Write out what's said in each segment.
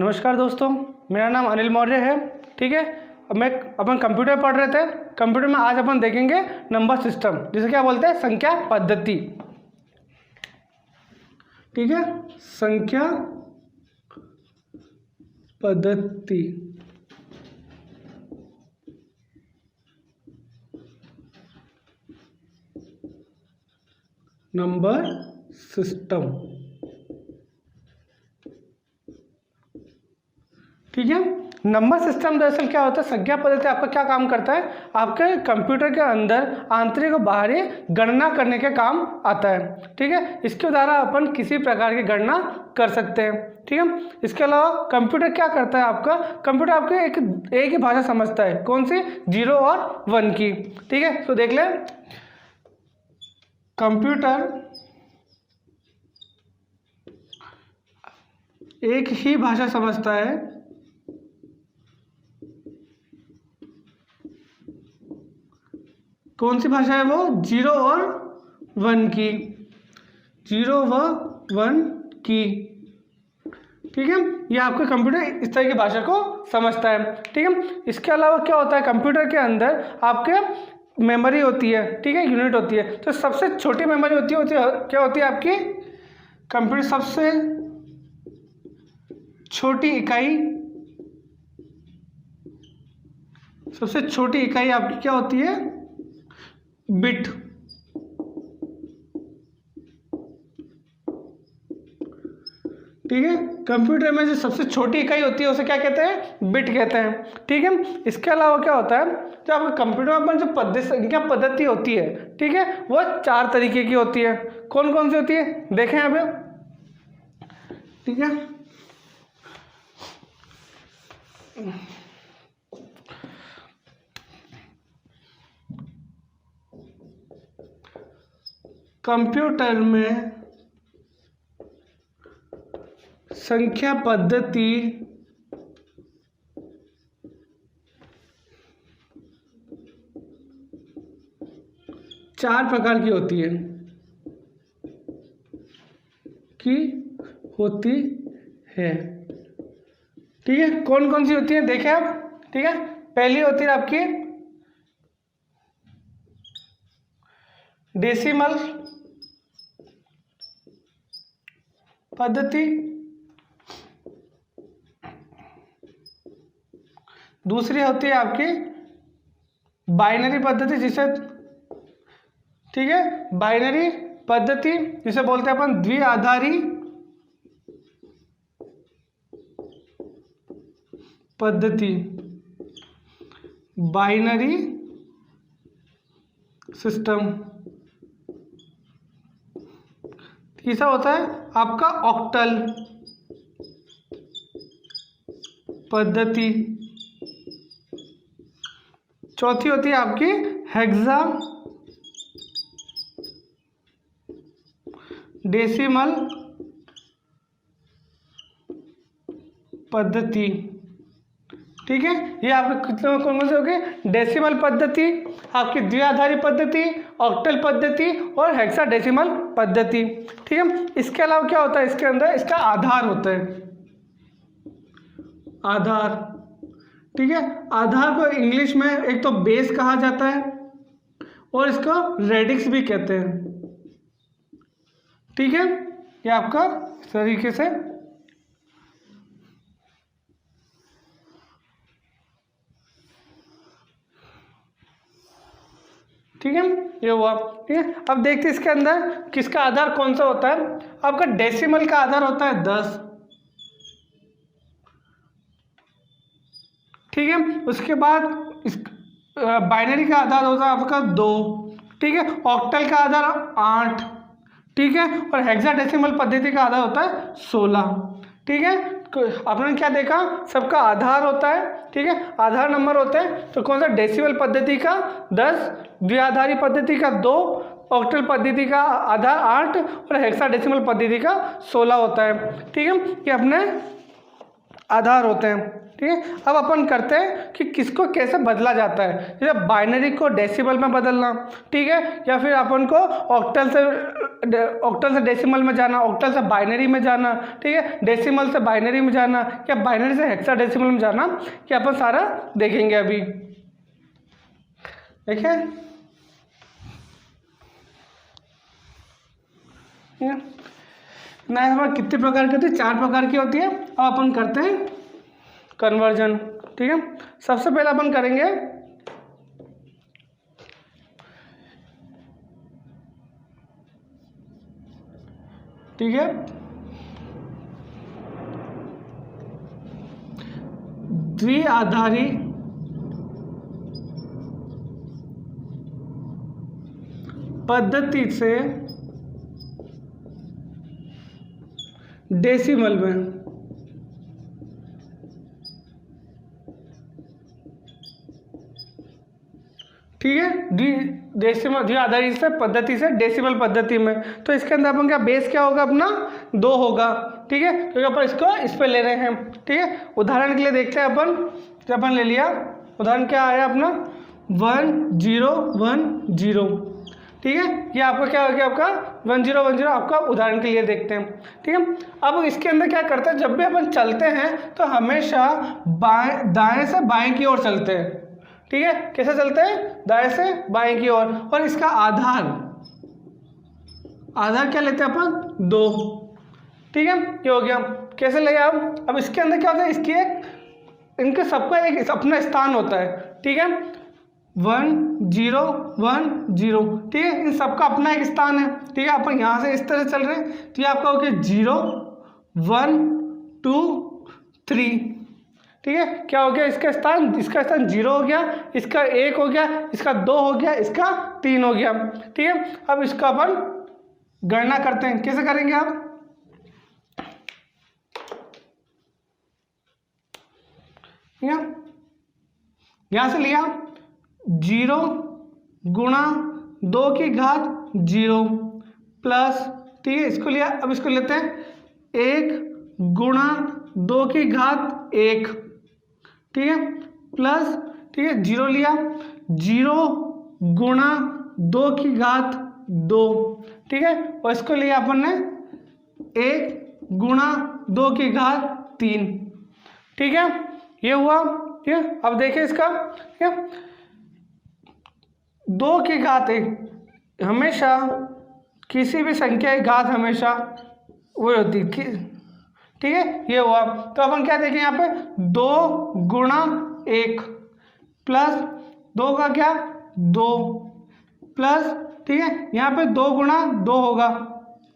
नमस्कार दोस्तों, मेरा नाम अनिल मौर्य है। ठीक है, अपन कंप्यूटर पढ़ रहे थे। कंप्यूटर में आज अपन देखेंगे नंबर सिस्टम, जिसे क्या बोलते हैं, संख्या पद्धति। ठीक है, संख्या पद्धति। Number system. ठीक है, नंबर सिस्टम दरअसल क्या होता है, संख्या पद्धति आपका क्या काम करता है, आपके कंप्यूटर के अंदर आंतरिक और बाहरी गणना करने के काम आता है। ठीक है, इसके द्वारा अपन किसी प्रकार की गणना कर सकते हैं। ठीक है, इसके अलावा कंप्यूटर क्या करता है, आपका कंप्यूटर आपके एक ही भाषा समझता है, कौन सी, 0 और 1 की। ठीक है, तो देख लें, कंप्यूटर एक ही भाषा समझता है, कौन सी भाषा है वो, 0 और 1 की, 0 व 1 की। ठीक है, ये आपका कंप्यूटर इस तरह की भाषा को समझता है। ठीक है, इसके अलावा क्या होता है, कंप्यूटर के अंदर आपके मेमोरी होती है। ठीक है, यूनिट होती है। तो सबसे छोटी मेमोरी होती है क्या होती है आपकी, कंप्यूटर सबसे छोटी इकाई, सबसे छोटी इकाई आपकी क्या होती है, बिट। ठीक है, कंप्यूटर में जो सबसे छोटी इकाई होती है उसे क्या कहते हैं, बिट कहते हैं। ठीक है, इसके अलावा क्या होता है, जो आपके कंप्यूटर में जो संख्या पद्धति होती है, ठीक है, वो 4 तरीके की होती है। कौन कौन सी होती है, देखें यहाँ पे। ठीक है, कंप्यूटर में संख्या पद्धति 4 प्रकार की होती है, ठीक है, कौन कौन सी होती है देखें आप। ठीक है, पहली होती है आपकी डेसिमल पद्धति, दूसरी होती है आपकी बाइनरी पद्धति, जिसे, ठीक है, बाइनरी पद्धति जिसे बोलते हैं अपन द्विआधारी पद्धति, बाइनरी सिस्टम। तीसरा होता है आपका ऑक्टल पद्धति, चौथी होती है आपकी हेक्सा डेसिमल पद्धति। ठीक है, ये आपके कितने कौन कौन से हो गए, डेसिमल पद्धति, आपकी द्विआधारी पद्धति, ऑक्टल पद्धति और हेक्सा डेसिमल पद्धति। ठीक है, इसके अलावा क्या होता है, इसके अंदर इसका आधार होता है, आधार। ठीक है, आधार को इंग्लिश में एक तो बेस कहा जाता है और इसको रेडिक्स भी कहते हैं। ठीक है, ये आपका इस तरीके से। ठीक है, ये हुआ। ठीक है, अब देखते हैं इसके अंदर किसका आधार कौन सा होता है। आपका डेसिमल का आधार होता है 10। ठीक है, उसके बाद इस बाइनरी का आधार होता है आपका 2। ठीक है, ऑक्टल का आधार 8। ठीक है, और हेक्साडेसिमल पद्धति का आधार होता है 16। ठीक है, आपने क्या देखा, सबका आधार होता है। ठीक है, आधार नंबर होते हैं। तो कौन सा, डेसिमल पद्धति का 10, द्विआधारी पद्धति का 2, ऑक्टल पद्धति का आधार 8 और हेक्साडेसिमल पद्धति का 16 होता है। ठीक है, ये अपने आधार होते हैं। ठीक है, अब अपन करते हैं कि किसको कैसे बदला जाता है, जैसे बाइनरी को डेसिमल में बदलना, ठीक है, या फिर अपन को ऑक्टल से डेसिमल में जाना, ऑक्टल से बाइनरी में जाना, ठीक है, डेसिमल से बाइनरी में जाना, या बाइनरी से हेक्साडेसिमल में जाना, कि अपन सारा देखेंगे अभी। देखिए ना, हमारे कितने प्रकार की होती है, 4 प्रकार की होती है। अब अपन करते हैं कन्वर्जन। ठीक है, सबसे पहले अपन करेंगे ठीक है द्विआधारी पद्धति से डेसिमल में। ठीक है, द्विआधारी से पद्धति से डेसिमल पद्धति में, तो इसके अंदर अपन क्या बेस क्या होगा अपना 2 होगा। ठीक है, क्योंकि अपन इसको इस पे ले रहे हैं। ठीक है, उदाहरण के लिए देखते हैं अपन, जब अपन ले लिया उदाहरण क्या आया अपना 1 0 1 0। ठीक है, ये आपका क्या हो गया, आपका 1 0 1 0 आपका उदाहरण के लिए देखते हैं। ठीक है, अब इसके अंदर क्या करते हैं, जब भी अपन चलते हैं तो हमेशा दाएं से बाएं की ओर चलते हैं। ठीक है, कैसे चलते हैं, दाएं से बाएं की ओर, और इसका आधार क्या लेते हैं अपन 2। ठीक है, ये हो गया। कैसे ले आप, अब इसके अंदर क्या होता है, इसकी इनके सबका एक अपना स्थान होता है। ठीक है, 1 0 1 0। ठीक है, इन सबका अपना एक स्थान है। ठीक है, अपन यहाँ से इस तरह चल रहे हैं तो ये आपका हो गया 0 1 2 3। ठीक है, क्या हो गया, इसका स्थान 0 हो गया, इसका 1 हो गया, इसका 2 हो गया, इसका 3 हो गया। ठीक है, अब इसका अपन गणना करते हैं। कैसे करेंगे आप, यहां से लिया 0 गुणा 2 की घात 0 प्लस, ठीक है, इसको लिया, अब इसको लेते हैं 1 गुणा 2 की घात 1। ठीक है, प्लस, ठीक है, 0 लिया, 0 गुणा 2 की घात 2। ठीक है, और इसको लिया अपन ने 1 गुणा 2 की घात 3। ठीक है, ये हुआ। ठीक है, अब देखिए इसका, ठीक है, 2 की घात 1, हमेशा किसी भी संख्या की घात हमेशा वो होती है। ठीक है, ये हुआ। तो अपन क्या देखें यहाँ पे 2 गुणा 1 प्लस 2 का क्या 2 प्लस, ठीक है, यहाँ पे 2 गुणा 2 होगा,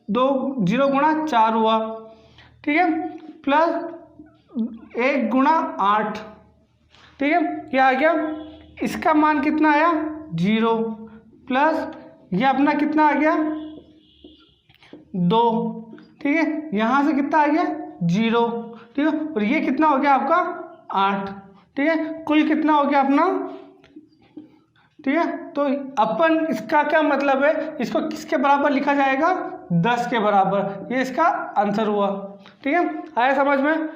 2 0 गुणा 4 हुआ। ठीक है, प्लस 1 गुणा 8। ठीक है, ये आ गया, इसका मान कितना आया 0 प्लस ये अपना कितना आ गया 2। ठीक है, यहाँ से कितना आ गया 0। ठीक है, और ये कितना हो गया आपका 8। ठीक है, कुल कितना हो गया अपना। ठीक है, तो अपन इसका क्या मतलब है, इसको किसके बराबर लिखा जाएगा 10 के बराबर, ये इसका आंसर हुआ। ठीक है, आया समझ में।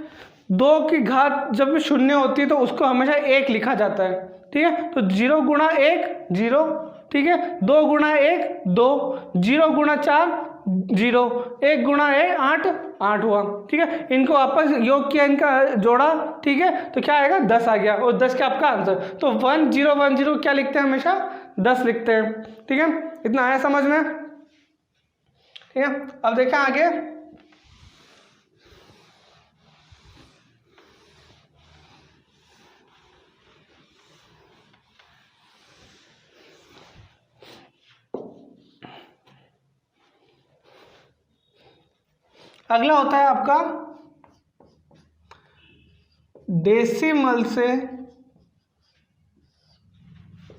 2 की घात जब भी शून्य होती है तो उसको हमेशा 1 लिखा जाता है। ठीक है, तो 0 गुणा 1 0। ठीक है, 2 गुणा 1 2, 0 गुणा 4 0, 1 गुणा 8 8 हुआ। ठीक है, इनको आपस योग किया, इनका जोड़ा। ठीक है, तो क्या आएगा 10 आ गया, और 10 का आपका आंसर। तो 1 0 1 0 क्या लिखते हैं, हमेशा 10 लिखते हैं। ठीक है, इतना आया समझ में। ठीक है, अब देखें आगे, अगला होता है आपका डेसिमल से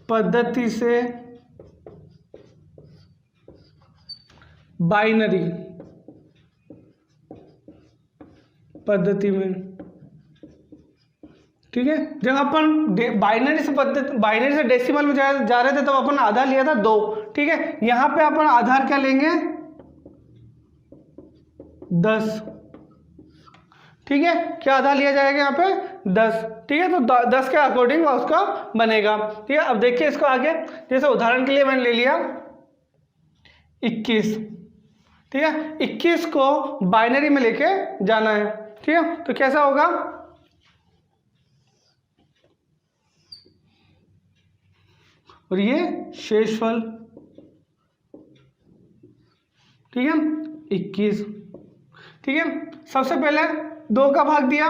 पद्धति से बाइनरी पद्धति में। ठीक है, जब अपन बाइनरी से डेसिमल में जा रहे थे तब अपन आधार लिया था 2। ठीक है, यहाँ पे अपन आधार क्या लेंगे 10। ठीक है, क्या आधार लिया जाएगा यहाँ पे 10, ठीक है, तो 10 के अकॉर्डिंग उसका बनेगा। ठीक है, अब देखिए इसको आगे, जैसे उदाहरण के लिए मैंने ले लिया 21, ठीक है, 21 को बाइनरी में लेके जाना है। ठीक है, तो कैसा होगा, और ये शेषफल, ठीक है 21। ठीक है, सबसे पहले 2 का भाग दिया,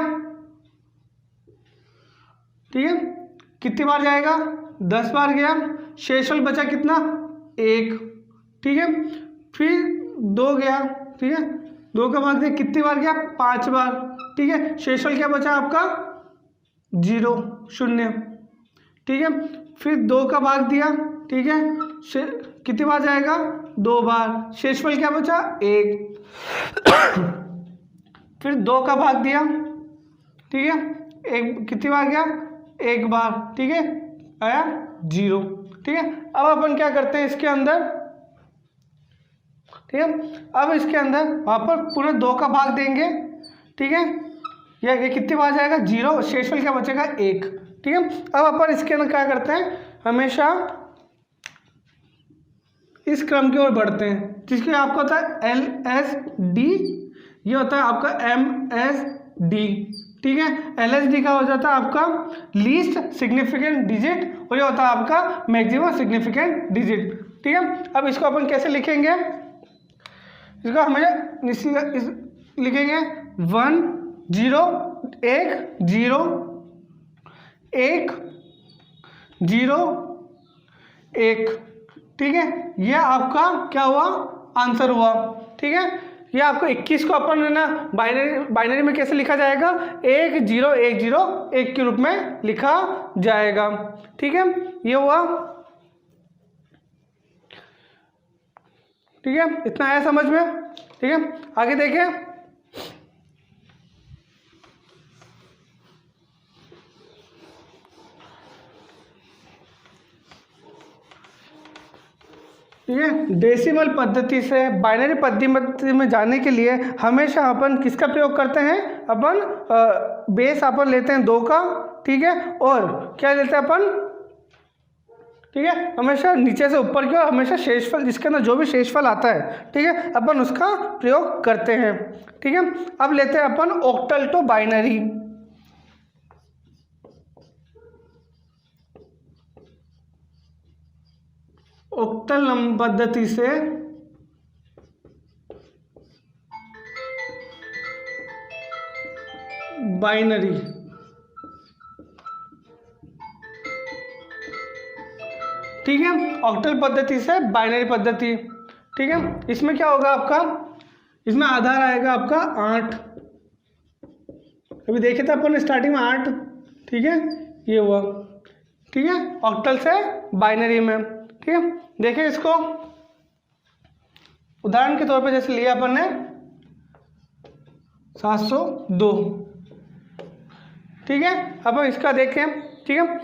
ठीक है, कितनी बार जाएगा 10 बार गया, शेषफल बचा कितना 1, ठीक है, फिर 2 गया, ठीक है, 2 का भाग दिया कितनी बार गया 5 बार, ठीक है, शेषफल क्या बचा आपका 0, ठीक है, फिर 2 का भाग दिया, ठीक है, कितनी बार जाएगा 2 बार, शेषफल क्या बचा 1, फिर 2 का भाग दिया, ठीक है, एक कितनी बार गया 1 बार, ठीक है, आया 0। ठीक है, अब अपन क्या करते हैं इसके अंदर, ठीक है, अब इसके अंदर वहाँ पर पूरे 2 का भाग देंगे, ठीक है, ये कितनी बार जाएगा 0, शेषफल क्या बचेगा 1। ठीक है, अब अपन इसके अंदर क्या करते हैं, हमेशा इस क्रम की ओर बढ़ते हैं, जिसके आपको होता है LSD, ये होता है आपका MSD। ठीक है, LSD का हो जाता है आपका लीस्ट सिग्निफिकेंट डिजिट, और ये होता है आपका मैक्सिमम सिग्निफिकेंट डिजिट। ठीक है, अब इसको अपन कैसे लिखेंगे, इसको हमें लिखेंगे 1 0 1 0 1 0 1। ठीक है, ये आपका क्या हुआ आंसर हुआ। ठीक है, ये आपको 21 को अपन है ना बाइनरी में कैसे लिखा जाएगा 1 0 1 0 1 के रूप में लिखा जाएगा। ठीक है, ये हुआ। ठीक है, इतना है समझ में। ठीक है, आगे देखें। ठीक है, डेसिमल पद्धति से बाइनरी पद्धति में जाने के लिए हमेशा अपन किसका प्रयोग करते हैं, अपन बेस अपन लेते हैं 2 का। ठीक है, और क्या लेते हैं अपन, ठीक है, हमेशा नीचे से ऊपर की ओर हमेशा शेषफल, जिसके अंदर जो भी शेषफल आता है, ठीक है, अपन उसका प्रयोग करते हैं। ठीक है, अब लेते हैं अपन ऑक्टल टू बाइनरी। ऑक्टल पद्धति से बाइनरी। ठीक है, ऑक्टल पद्धति से बाइनरी पद्धति। ठीक है, इसमें क्या होगा आपका, इसमें आधार आएगा आपका 8। अभी देखे थे अपन स्टार्टिंग में 8। ठीक है, ये हुआ। ठीक है, ऑक्टल से बाइनरी में। ठीक है, देखिए इसको उदाहरण के तौर पे जैसे लिया अपन ने 702। ठीक है, अब इसका देखें। ठीक है,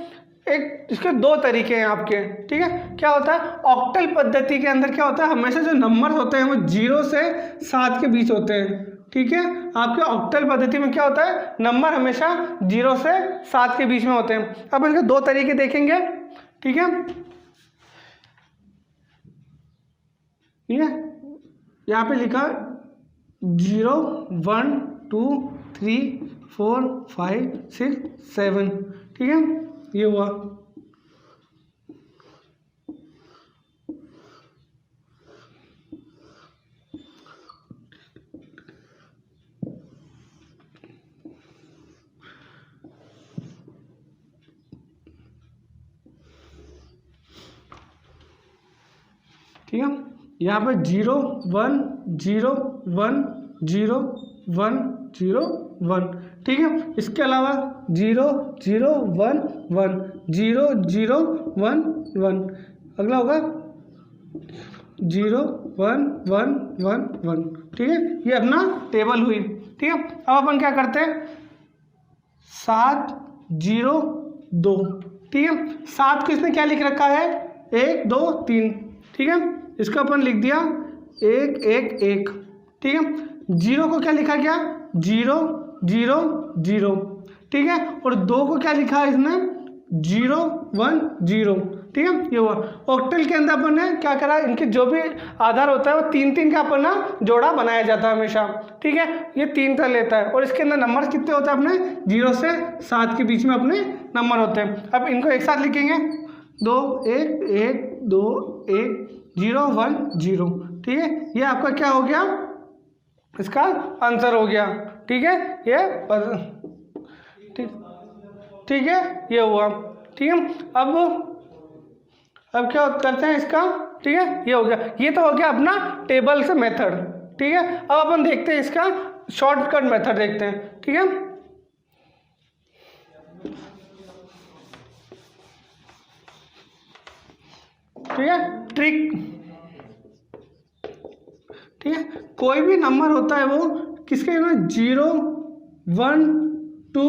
एक इसके 2 तरीके हैं आपके। ठीक है, क्या होता है ऑक्टल पद्धति के अंदर क्या होता है, हमेशा जो नंबर होते हैं वो 0 से 7 के बीच होते हैं। ठीक है, आपके ऑक्टल पद्धति में क्या होता है, नंबर हमेशा 0 से 7 के बीच में होते हैं। अब इसके 2 तरीके देखेंगे। ठीक है, ठीक है, यहाँ पे लिखा 0 1 2 3 4 5 6 7। ठीक है, ये हुआ। ठीक है, यहाँ पे 0 1 0 1 0 1 0 1। ठीक है, इसके अलावा 0 0 1 1 0 0 1 1। अगला होगा 0 1 1 1 1। ठीक है, ये अपना टेबल हुई। ठीक है, अब अपन क्या करते हैं 7 0 2। ठीक है, 7 को इसने क्या लिख रखा है 1 2 3। ठीक है, इसको अपन लिख दिया 1 1 1। ठीक है, 0 को क्या लिखा गया 0 0 0, ठीक है। और 2 को क्या लिखा है इसने 0 1 0, ठीक है। ये हुआ। ऑक्टल के अंदर अपन ने क्या करा, इनके जो भी आधार होता है वो 3 का अपन ना जोड़ा बनाया जाता है हमेशा, ठीक है। ये 3 का लेता है और इसके अंदर नंबर कितने होते हैं अपने 0 से 7 के बीच में अपने नंबर होते हैं। अब इनको एक साथ लिखेंगे 2 1 1 2 1 0 1 0, ठीक है। ये आपका क्या हो गया, इसका आंसर हो गया, ठीक है। ये ठीक है, ये हुआ, ठीक है। अब क्या करते हैं इसका, ठीक है। ये हो गया, ये तो हो गया अपना टेबल से मेथड, ठीक है। अब अपन देखते हैं इसका शॉर्टकट मेथड देखते हैं, ठीक है। ठीक है, ट्रिक, ठीक है। कोई भी नंबर होता है वो किसके 0 1 2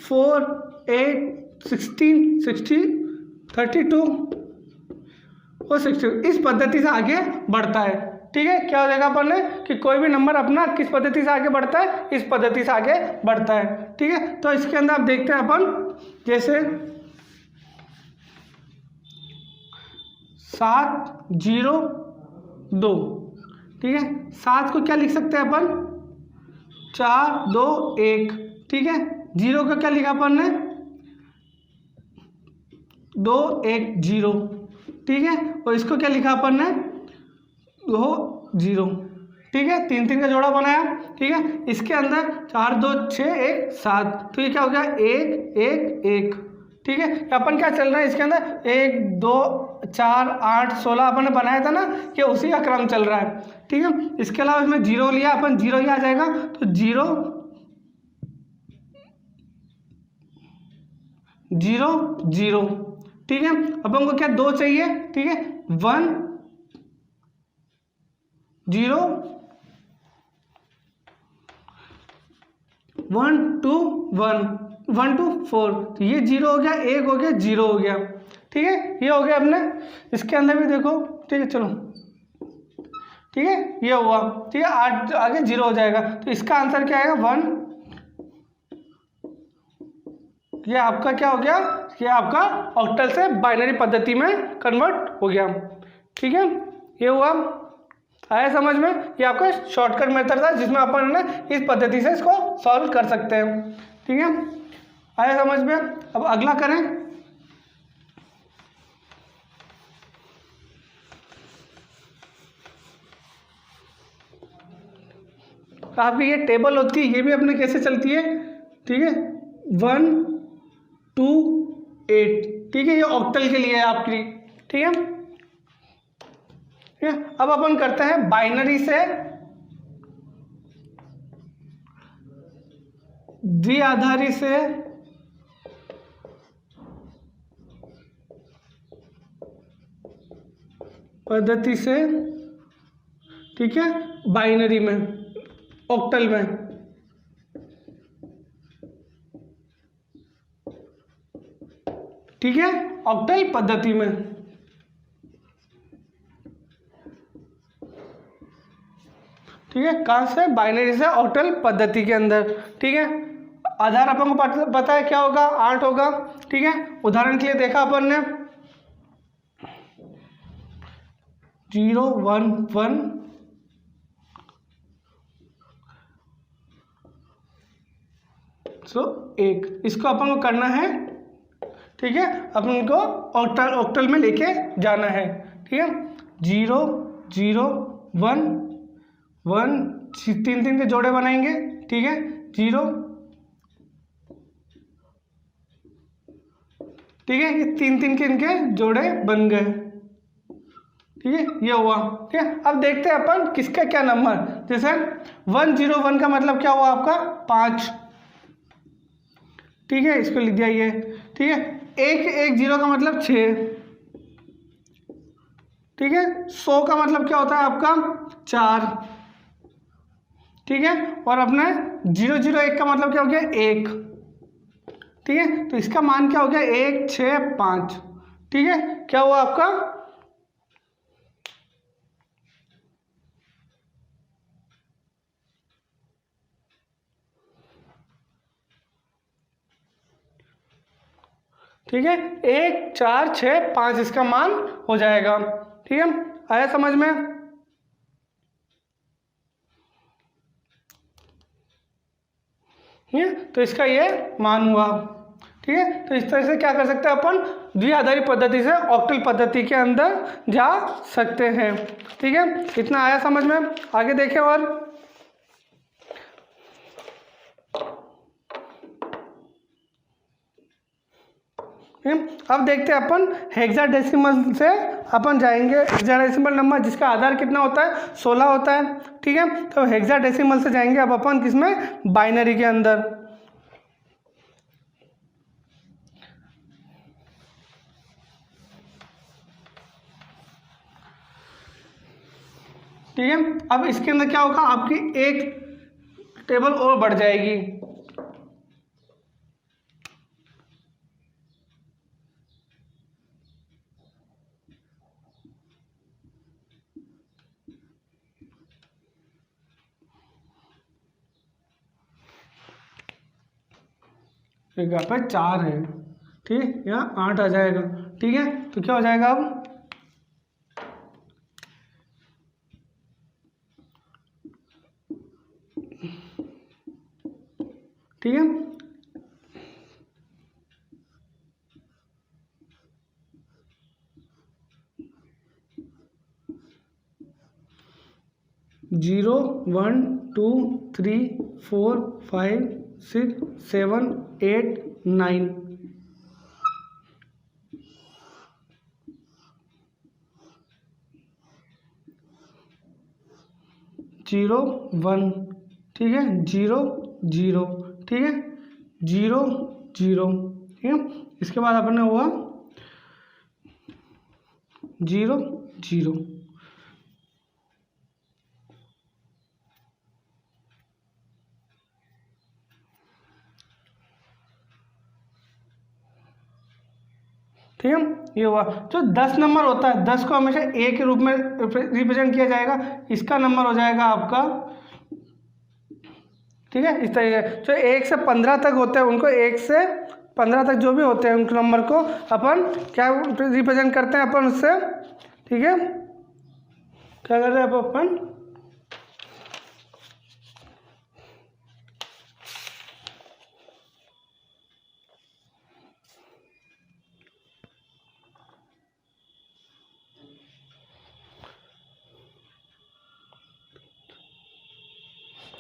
4 8 16 60 32 और 60 इस पद्धति से आगे बढ़ता है, ठीक है। क्या हो जाएगा अपन ने कि कोई भी नंबर अपना किस पद्धति से आगे बढ़ता है, इस पद्धति से आगे बढ़ता है, ठीक है। तो इसके अंदर आप देखते हैं अपन जैसे 7 0 2, ठीक है। 7 को क्या लिख सकते हैं अपन 4 2 1, ठीक है। 0 का क्या लिखा अपन ने 2 1 0, ठीक है। और इसको क्या लिखा अपन ने 2 0, ठीक है। 3 का जोड़ा बनाया, ठीक है। इसके अंदर 4 2 6 1 7, तो ये क्या हो गया 1 1 1, ठीक है। अपन क्या चल रहा है इसके अंदर 1 2 4 8 16 अपन ने बनाया था ना, कि उसी का क्रम चल रहा है, ठीक है। इसके अलावा इसमें 0 लिया अपन, 0 ही आ जाएगा, तो 0 0 0, ठीक है। अपन को क्या 2 चाहिए, ठीक है। 1 0 1 2 1 1 2 4, तो ये 0 हो गया, 1 हो गया, 0 हो गया, ठीक है। ये हो गया अपने। इसके अंदर भी देखो, ठीक है, चलो, ठीक है, ये हुआ, ठीक है। 8 आगे 0 हो जाएगा, तो इसका आंसर क्या आएगा 1। ये आपका क्या हो गया, ये आपका ऑक्टल से बाइनरी पद्धति में कन्वर्ट हो गया, ठीक है। ये हुआ, आया समझ में। ये आपका शॉर्टकट मेथड था जिसमें अपन ने इस पद्धति से इसको सॉल्व कर सकते हैं, ठीक है। आया समझ में। अब अगला करें। आपकी ये टेबल होती है, ये भी अपने कैसे चलती है, ठीक है। 1 2 8, ठीक है। ये ऑक्टल के लिए है आपकी, ठीक है। अब अपन करते हैं बाइनरी से द्विआधारी से पद्धति से, ठीक है, बाइनरी में, ऑक्टल में, ठीक है, ऑक्टल पद्धति में, ठीक है। कहाँ से, बाइनरी से ऑक्टल पद्धति के अंदर, ठीक है। आधार अपन को पता है क्या होगा, 8 होगा, ठीक है। उदाहरण के लिए देखा अपन ने 0 1 1 1, इसको अपन को करना है, ठीक है। अपन को ऑक्टल में लेके जाना है, ठीक है। 0 0 1 1, 3 के जोड़े बनाएंगे, ठीक है। 0, ठीक है। ये 3 के इनके जोड़े बन गए, ठीक है। ये हुआ, ठीक है। अब देखते हैं अपन किसका क्या नंबर, जैसे 1 0 1 का मतलब क्या हुआ आपका 5, ठीक है। इसको लिख दिया ये, ठीक है। 1 1 0 का मतलब 6, ठीक है। 100 का मतलब क्या होता है आपका 4, ठीक है। और अपने 0 0 1 का मतलब क्या हो गया 1, ठीक है। तो इसका मान क्या हो गया 1 6 5, ठीक है। क्या हुआ आपका, ठीक है, 1 4 6 5 इसका मान हो जाएगा। ठीक है, आया समझ में? ठीक है, तो इसका ये मान हुआ। ठीक है, तो इस तरह से क्या कर सकते हैं अपन, द्विआधारी पद्धति से ऑक्टल पद्धति के अंदर जा सकते हैं। ठीक है, इतना आया समझ में? आगे देखें और अब देखते हैं अपन हेक्साडेसिमल से अपन जाएंगे। हेक्साडेसिमल नंबर जिसका आधार कितना होता है, 16 होता है। ठीक है, तो हेक्साडेसिमल से जाएंगे अब अपन किसमें, बाइनरी के अंदर। ठीक है, अब इसके अंदर क्या होगा, आपकी एक टेबल और बढ़ जाएगी। यहाँ पे 4 है, ठीक है, यहाँ 8 आ जाएगा। ठीक है, तो क्या हो जाएगा अब, ठीक है, 0 1 2 3 4 5 6 7 8 9। 0 1, ठीक है, 0 0, ठीक है, 0 0, ठीक है, इसके बाद अपने हुआ 0 0। ठीक है, ये हुआ। जो 10 नंबर होता है, 10 को हमेशा ए के रूप में रिप्रेजेंट किया जाएगा। इसका नंबर हो जाएगा आपका, ठीक है, इस तरीके जो 1 से 15 तक होते हैं उनको, 1 से 15 तक जो भी होते हैं उन नंबर को अपन क्या रिप्रेजेंट करते हैं अपन उससे। ठीक है, क्या कर रहे हैं अपन,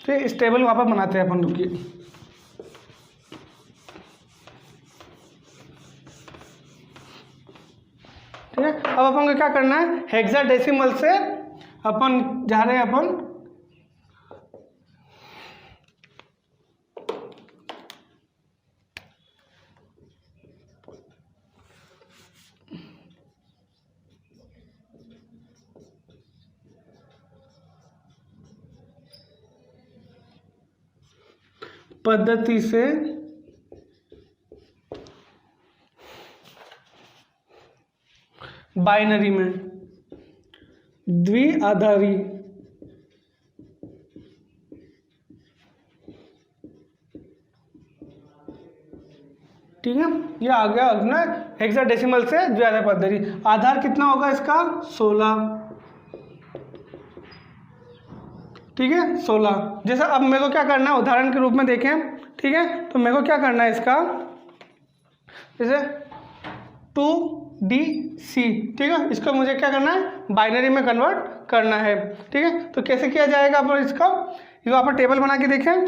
ठीक है, इस टेबल वहाँ पर बनाते हैं अपन, रुकिए। ठीक है, अब अपन को क्या करना है, हेक्साडेसिमल से अपन जा रहे हैं अपन पद्धति से बाइनरी में द्विआधारी ठीक है, ये आ गया अपना हेक्साडेसिमल से द्विआधारी पद्धति। आधार कितना होगा इसका, 16। ठीक है, 16। जैसा अब मेरे को क्या करना है, उदाहरण के रूप में देखें। ठीक है, तो मेरे को क्या करना है इसका, जैसे 2DC, ठीक है, इसको मुझे क्या करना है, बाइनरी में कन्वर्ट करना है। ठीक है, तो कैसे किया जाएगा आप इसका, ये आप टेबल बना के देखें।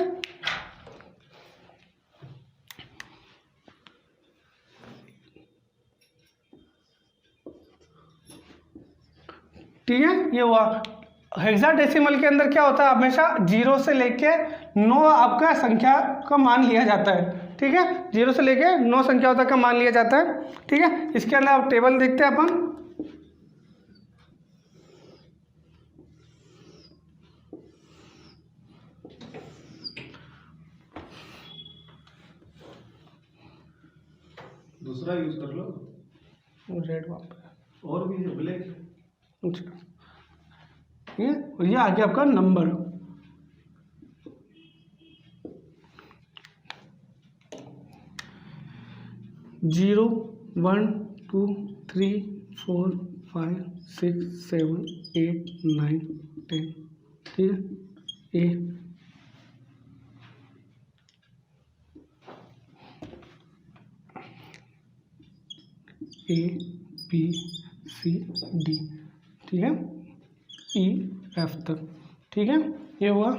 ठीक है, ये हुआ। हेक्साडेसिमल के अंदर क्या होता है, हमेशा 0 से लेके 9 आपका संख्या का मान लिया जाता है। ठीक है, 0 से लेके 9 संख्या तक का मान लिया जाता है। ठीक है, इसके अंदर आप टेबल देखते हैं अपन। दूसरा यूज कर लो, रेड वहाँ पे और भी है ब्लैक। अच्छा, ये और ये आ गया आपका नंबर। 0 1 2 3 4 5 6 7 8 9 10, ठीक है। ए बी सी डी, ठीक है, ई एफ तक, ठीक है, ये हुआ।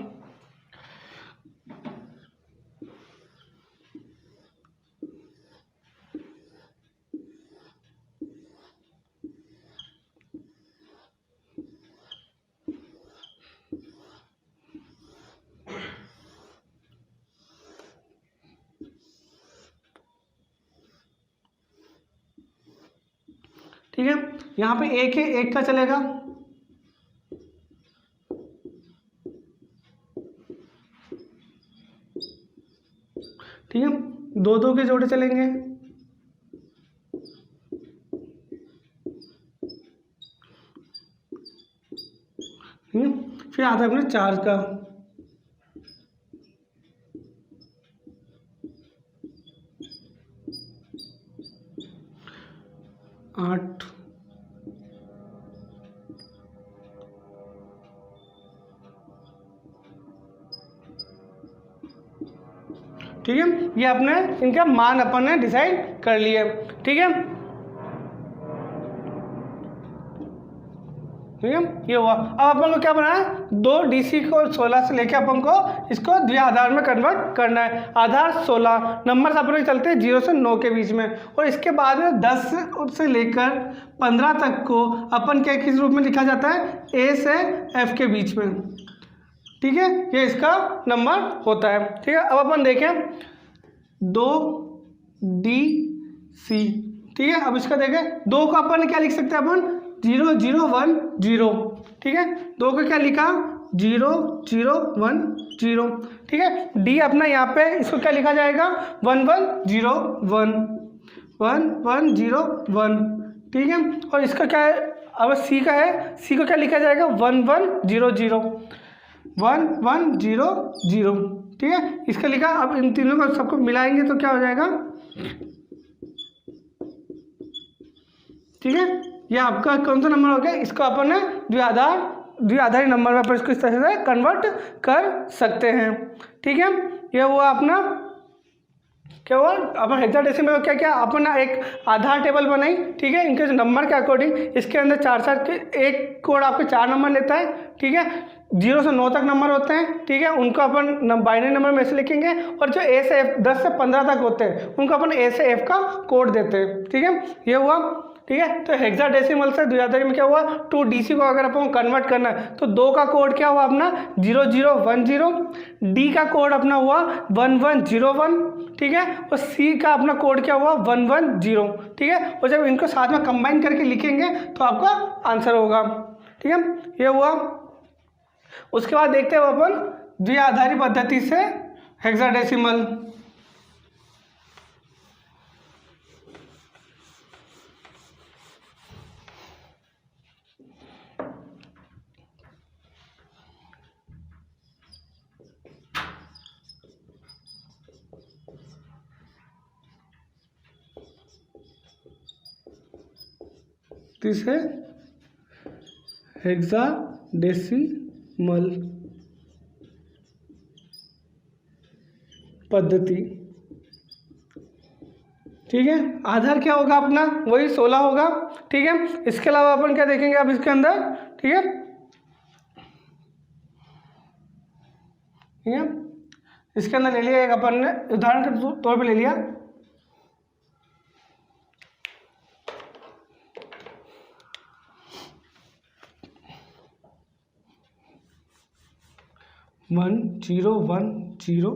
ठीक है, यहाँ पे एक है, एक का चलेगा, ठीक है, दो दो के जोड़े चलेंगे, ठीक है, फिर आता है अपने 4 का, 8, ठीक है, ये अपने इनका मान अपन ने डिसाइड कर लिया, ठीक है, ठीक है, ये हुआ। अब अपन को क्या बनाना है, 2 DC को 16 से लेके अपन को इसको द्विआधार में कन्वर्ट करना है। आधार 16 नंबर अपने चलते हैं 0 से 9 के बीच में, और इसके बाद में 10 से लेकर 15 तक को अपन क्या किस रूप में लिखा जाता है, A से F के बीच में, ठीक है, ये इसका नंबर होता है, ठीक है। अब अपन देखें 2 DC, ठीक है, अब इसका देखें 2 को अपन क्या लिख सकते हैं, अपन 0 0 1 0, ठीक है, 2 को क्या लिखा 0 0 1 0, ठीक है। D अपना यहाँ पे इसको क्या लिखा जाएगा 1 1 0 1 1 1 0 1, ठीक है, और इसका क्या है, अब C का है, C को क्या लिखा जाएगा 1 1 0 0 1 1 0 0, ठीक है, इसका लिखा। अब इन तीनों को सबको मिलाएंगे तो क्या हो जाएगा, ठीक है, ये आपका कौन सा नंबर हो गया, इसको अपन ने द्विआधारी नंबर में अपन इसको इस तरह से कन्वर्ट कर सकते हैं, ठीक है। ये हुआ अपना क्या हुआ, अपन हेक्साडेसिमल में क्या क्या अपन ना एक आधार टेबल बनाई, ठीक है, इनके नंबर के अकॉर्डिंग इसके अंदर 4 के एक कोड आपके 4 नंबर लेता है, ठीक है, 0 से 9 तक नंबर होते हैं, ठीक है, उनको अपन बाइनरी नंबर में से लिखेंगे, और जो A से F 10 से 15 तक होते हैं उनको अपन A से F का कोड देते हैं, ठीक है, ये हुआ, ठीक है। तो हेक्साडेसिमल से द्विआधारी में क्या हुआ, 2 DC को अगर अपन कन्वर्ट करना है तो 2 का कोड क्या हुआ अपना 0 0 1 0, D का कोड अपना हुआ 1 1 0 1, ठीक है, और C का अपना कोड क्या हुआ 1 1 0, ठीक है, और जब इनको साथ में कंबाइन करके लिखेंगे तो आपका आंसर होगा, ठीक है, ये हुआ। उसके बाद देखते हैं अपन द्विआधारी पद्धति से हेक्साडेसिमल, तीसरे हेक्साडेसिमल पद्धति, ठीक है, आधार क्या होगा अपना वही 16 होगा, ठीक है। इसके अलावा अपन क्या देखेंगे अब इसके अंदर, ठीक है, ठीक है, इसके अंदर ले लिया एक अपन ने उदाहरण के तौर पे ले लिया 1 0 1 0,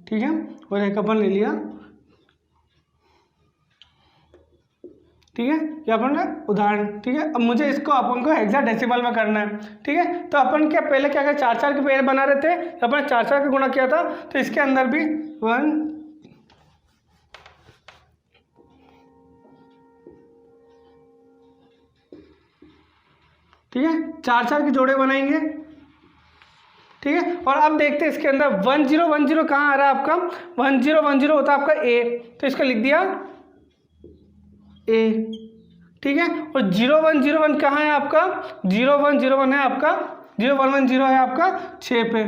ठीक है, और एक अपन ले लिया, ठीक है, ये अपन का उदाहरण, ठीक है। अब मुझे इसको अपन को हेक्साडेसिमल में करना है, ठीक है, तो अपन क्या पहले क्या 4 के पेड़ बना रहे थे, अपन 4 का गुणा किया था, तो इसके अंदर भी 1 ठीक है, 4 के जोड़े बनाएंगे, ठीक है, और अब देखते हैं इसके अंदर 1 0 1 0 कहाँ आ रहा है आपका 1 0 1 0 होता है आपका A, तो इसका लिख दिया ए, ठीक है। और 0101 कहाँ है आपका, 0101 है आपका, 0110 है आपका 6 पे,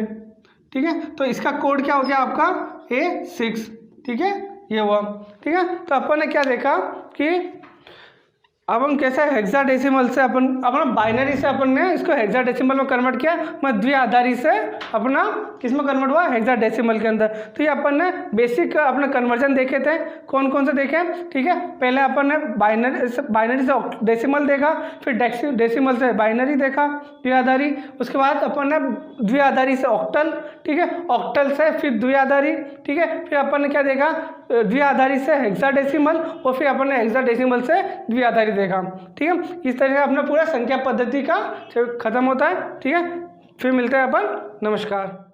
ठीक है। तो इसका कोड क्या हो गया आपका A6, ठीक है, ये हुआ, ठीक है। तो अपन ने क्या देखा कि अब हम कैसे हेक्साडेसिमल से अपना बाइनरी से अपन ने इसको हेक्साडेसिमल में कन्वर्ट किया, मतलब द्विआधारी से अपना किस में कन्वर्ट हुआ, हेक्साडेसिमल के अंदर। तो ये अपन ने बेसिक अपने कन्वर्जन देखे थे, कौन कौन से देखे, ठीक है। पहले अपन ने बाइनरी से डेसिमल देखा, फिर डेसिमल से बाइनरी देखा द्विआधारी, उसके बाद अपन ने द्विआधारी से ऑक्टल, ठीक है, ऑक्टल से फिर द्विआधारी, ठीक है, फिर अपन ने क्या देखा, द्विआधारी से हेक्साडेसिमल, और फिर अपन ने हेक्साडेसिमल से द्विआधारी देखा, ठीक है। इस तरह से अपना पूरा संख्या पद्धति का खत्म होता है, ठीक है। फिर मिलते हैं अपन, नमस्कार।